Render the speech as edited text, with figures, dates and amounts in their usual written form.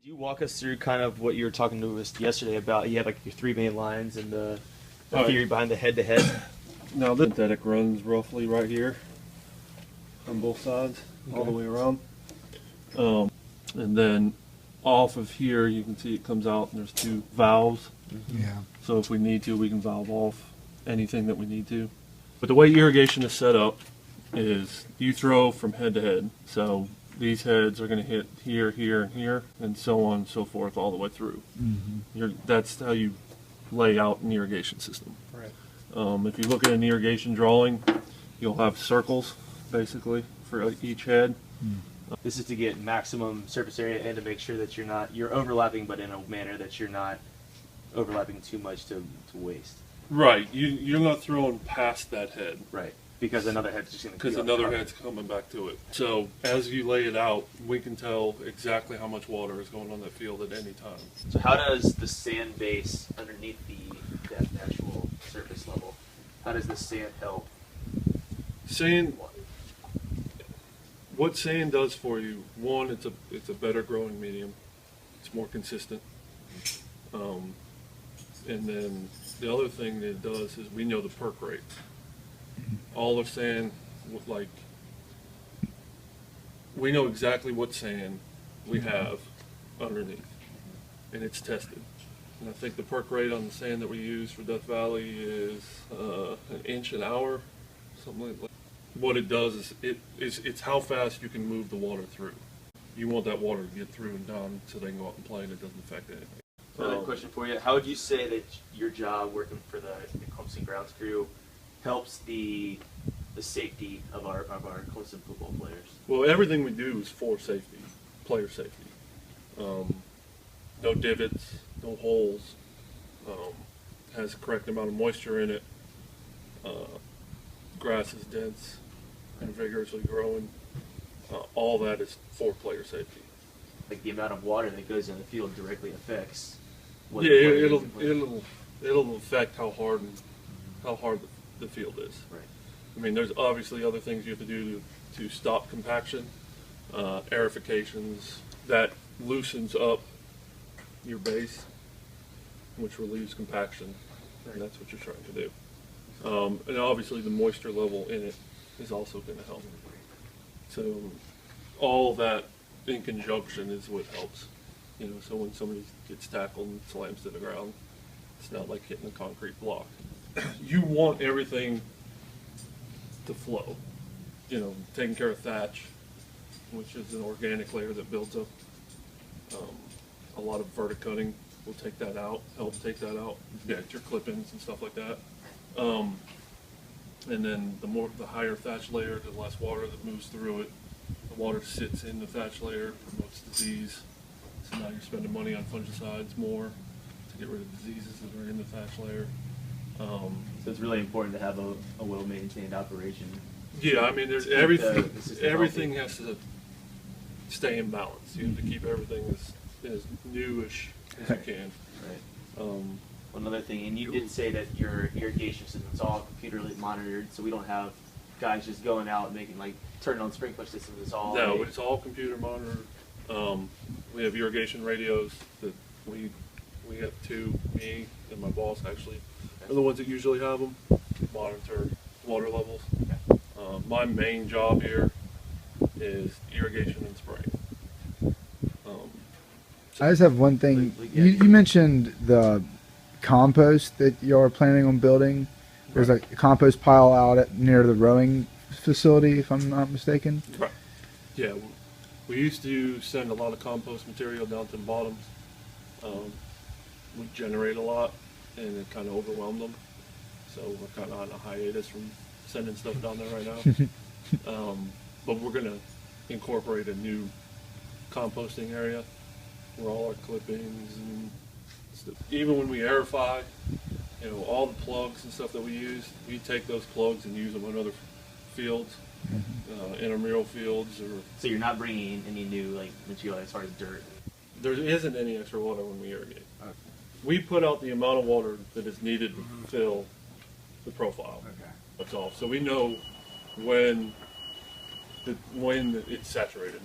Could you walk us through kind of what you were talking to us yesterday about? You have like your three main lines and the theory behind the head-to-head. Now the synthetic runs roughly right here on both sides, all the way around. And then off of here, you can see it comes out and there's two valves. Yeah. So if we need to, we can valve off anything that we need to. But the way irrigation is set up is you throw from head to head. So these heads are going to hit here, here, and here, and so on and so forth all the way through. That's how you lay out an irrigation system. Right. If you look at an irrigation drawing, you'll have circles, basically, for each head. This is to get maximum surface area and to make sure that you're overlapping, but in a manner that you're not overlapping too much to waste. Right. You're not throwing past that head. Right. Because another head's just going to Because another head's coming back to it. So as you lay it out, we can tell exactly how much water is going on that field at any time. So how does the sand base underneath that actual surface level, how does the sand help? Sand, what sand does for you, one, it's a better growing medium. It's more consistent. And then the other thing that it does is we know the perk rate. All of sand, we know exactly what sand we have underneath, and it's tested. And I think the perk rate on the sand that we use for Death Valley is an inch an hour, something like that. What it does is it's how fast you can move the water through. You want that water to get through and down so they can go out and play and it doesn't affect anything. Another question for you. How would you say that your job working for the Clemson grounds crew helps the safety of our Clemson football players? Well, everything we do is for safety, player safety. No divots, no holes. Has the correct amount of moisture in it. Grass is dense and vigorously growing. All that is for player safety. Like the amount of water that goes in the field directly affects. Yeah, it'll affect how hard the field is. Right. I mean, there's obviously other things you have to do to stop compaction, aerifications. That loosens up your base, which relieves compaction, and that's what you're trying to do. And obviously the moisture level in it is also going to help. So all that in conjunction is what helps. You know, so when somebody gets tackled and slams to the ground, it's not like hitting a concrete block. You want everything to flow. You know, taking care of thatch, which is an organic layer that builds up. A lot of verticutting will take that out, help take that out. Yeah, your clip-ins and stuff like that. And then the higher thatch layer, the less water that moves through it. The water sits in the thatch layer, promotes disease. So now you're spending money on fungicides more to get rid of diseases that are in the thatch layer. So it's really important to have a well-maintained operation. Yeah, I mean, there's everything has to stay in balance. You have to keep everything as newish as you can. Right. Another thing, and you did say that your irrigation system is all computer monitored, so we don't have guys just going out and making turning on sprinkler systems. It's all it's all computer monitored. We have irrigation radios that we have two. Me and my boss actually are the ones that usually have them. Monitor water levels. My main job here is irrigation and spraying. I just have one thing. You mentioned the compost that you are planning on building. There's a compost pile out near the rowing facility, if I'm not mistaken. Right. Yeah, we used to send a lot of compost material down to the bottoms. We generate a lot, and it kind of overwhelmed them. So we're kind of on a hiatus from sending stuff down there right now. But we're going to incorporate a new composting area where all our clippings and stuff. Even when we aerify, you know, all the plugs and stuff that we use, we take those plugs and use them on other fields, intramural fields. So you're not bringing in any new material as far as dirt? There isn't any extra water when we irrigate. Okay. We put out the amount of water that is needed to fill the profile. Okay. That's all. So we know when it's saturated.